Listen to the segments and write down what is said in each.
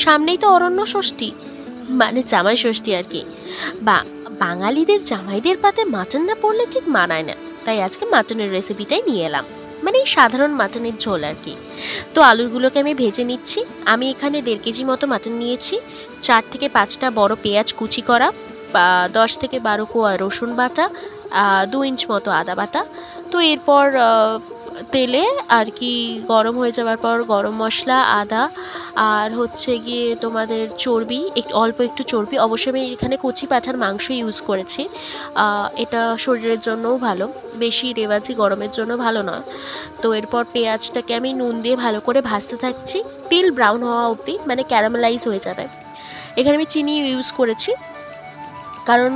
সামনেই তো অরণ্য ষষ্ঠী, মানে জামাই ষষ্ঠী আর কি। বা বাঙালিদের জামাইদের পাতে মাটন না পড়লে ঠিক মানায় না, তাই আজকে মাটনের রেসিপিটাই নিয়ে এলাম, মানে এই সাধারণ মাটনের ঝোল আর কি। তো আলুগুলোকে আমি ভেজে নিচ্ছি। আমি এখানে 1.5 কেজি মতো মাটন নিয়েছি, 4 থেকে 5টা বড় পেঁয়াজ কুচি করা, 10 থেকে 12 কোয়া রসুন বাটা, 2 ইঞ্চ মতো আদা বাটা। তো এরপর তেলে আর কি গরম হয়ে যাওয়ার পর গরম মশলা, আদা, আর হচ্ছে গিয়ে তোমাদের চর্বি, অল্প একটু চর্বি। অবশ্যই আমি এখানে কচি পাঁঠার মাংস ইউজ করেছি, এটা শরীরের জন্যও ভালো, বেশি রেওয়াজি গরমের জন্য ভালো নয়। তো এরপর পেঁয়াজটাকে আমি নুন দিয়ে ভালো করে ভাজতে থাকছি টিল ব্রাউন হওয়া অবধি, মানে ক্যারামেলাইজ হয়ে যাবে। এখানে আমি চিনি ইউজ করেছি, কারণ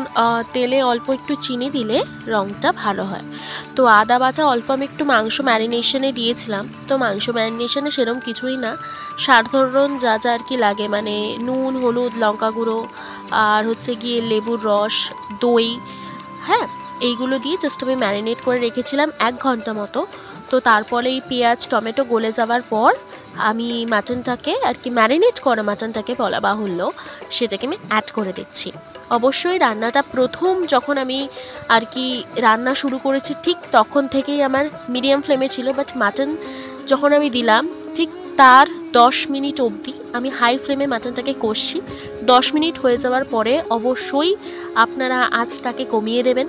তেলে অল্প একটু চিনি দিলে রঙটা ভালো হয়। তো আদা বাটা অল্প আমি একটু মাংস ম্যারিনেশনে দিয়েছিলাম। তো মাংস ম্যারিনেশনে সেরকম কিছুই না, সাধারণ যা যা আর কি লাগে, মানে নুন, হলুদ, লঙ্কা গুঁড়ো, আর হচ্ছে গিয়ে লেবুর রস, দই, হ্যাঁ, এইগুলো দিয়ে জাস্ট আমি ম্যারিনেট করে রেখেছিলাম 1 ঘন্টা মতো। তো তারপরে এই পেঁয়াজ টমেটো গলে যাওয়ার পর আমি মাটনটাকে আর কি, ম্যারিনেট করা মাটনটাকে বলা বাহুল্য, সেটাকে আমি অ্যাড করে দিচ্ছি। অবশ্যই রান্নাটা প্রথম যখন আমি আর কি রান্না শুরু করেছি ঠিক তখন থেকেই আমার মিডিয়াম ফ্লেমে ছিল, বাট মাটন যখন আমি দিলাম ঠিক তার 10 মিনিট অবধি আমি হাই ফ্লেমে মাটনটাকে কষছি। 10 মিনিট হয়ে যাওয়ার পরে অবশ্যই আপনারা আঁচটাকে কমিয়ে দেবেন।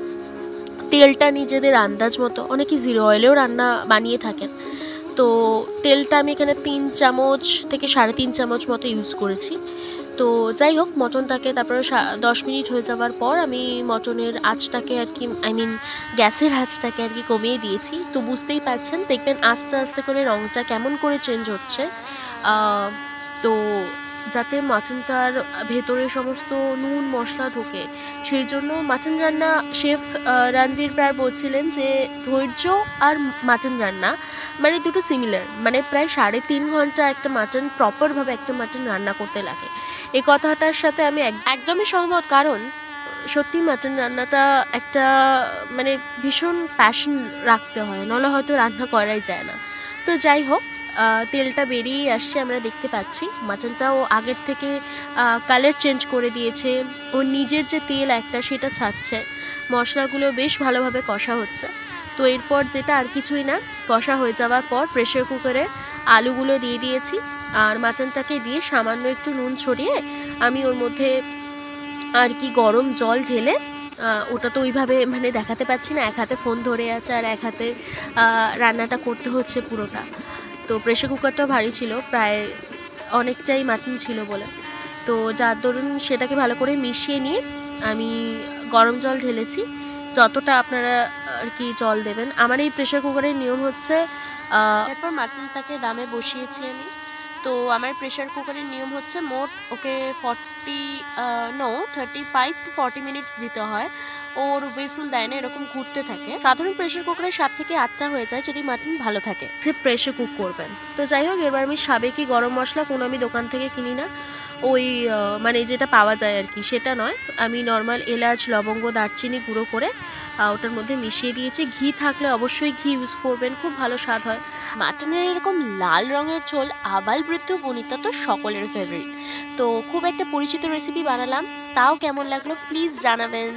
তেলটা নিজেদের আন্দাজ মতো, অনেকে জিরো অয়েলেও রান্না বানিয়ে থাকেন। তো তেলটা আমি এখানে 3 চামচ থেকে 3.5 চামচ মতো ইউজ করেছি। তো যাই হোক, মটনটাকে তারপরে 10 মিনিট হয়ে যাওয়ার পর আমি মটনের আঁচটাকে আর কি, গ্যাসের আঁচটাকে আর কি কমিয়ে দিয়েছি। তো বুঝতেই পারছেন, দেখবেন আস্তে আস্তে করে রঙটা কেমন করে চেঞ্জ হচ্ছে। তো যাতে মাটনটার ভেতরে সমস্ত নুন মশলা ঢোকে, সেই জন্য মাটন রান্না শেফ রণবীর প্রায় বলছিলেন যে ধৈর্য আর মাটন রান্না মানে দুটো সিমিলার, মানে প্রায় 3.5 ঘন্টা একটা মাটন প্রপারভাবে একটা মাটন রান্না করতে লাগে। এই কথাটার সাথে আমি একদমই সহমত, কারণ সত্যি মাটন রান্নাটা একটা মানে ভীষণ প্যাশন রাখতে হয়, নাহলে হয়তো রান্না করাই যায় না। তো যাই হোক, তেলটা বেরিয়ে আসছে, আমরা দেখতে পাচ্ছি মাটনটাও আগের থেকে কালার চেঞ্জ করে দিয়েছে, ওর নিজের যে তেল একটা সেটা ছাড়ছে, মশলাগুলো বেশ ভালোভাবে কষা হচ্ছে। তো এরপর যেটা আর কিছুই না, কষা হয়ে যাওয়ার পর প্রেশার কুকারে আলুগুলো দিয়ে দিয়েছি, আর মাটনটাকে দিয়ে সামান্য একটু নুন ছড়িয়ে আমি ওর মধ্যে আর কি গরম জল ঢেলে, ওটা তো ওইভাবে মানে দেখাতে পাচ্ছি না, এক হাতে ফোন ধরে আছে আর এক হাতে রান্নাটা করতে হচ্ছে পুরোটা। তো প্রেশার কুকারটাও ভারী ছিল, প্রায় অনেকটাই মাটন ছিল বলে। তো যার দরুন সেটাকে ভালো করে মিশিয়ে নিয়ে আমি গরম জল ঢেলেছি, যতটা আপনারা আর কি জল দেবেন। আমার এই প্রেশার কুকারের নিয়ম হচ্ছে, এরপর মাটনটাকে দামে বসিয়েছি আমি। তো আমার প্রেশার কুকারের নিয়ম হচ্ছে মোট ওকে 35 to 40 মিনিটস দিতে হয়। ওর হুইসেল দেয় না, এরকম ঘুরতে থাকে। সাধারণ প্রেশার কুকারে 7 থেকে 8টা হয়ে যায় যদি মাটন ভালো থাকে, যে প্রেশার কুক করবেন। তো যাই হোক, এবার আমি সাবেকি গরম মশলা কোনো আমি দোকান থেকে কিনি না, ওই মানে যেটা পাওয়া যায় আর কি সেটা নয়, আমি নর্মাল এলাচ, লবঙ্গ, দারচিনি গুঁড়ো করে ওটার মধ্যে মিশিয়ে দিয়েছি। ঘি থাকলে অবশ্যই ঘি ইউজ করবেন, খুব ভালো স্বাদ হয়। মাটনের এরকম লাল রঙের ঝোল আবাল বৃদ্ধ বনিতা তো সকলের ফেভারিট। তো খুব একটা পরিচিত রেসিপি বানালাম, তাও কেমন লাগলো প্লিজ জানাবেন।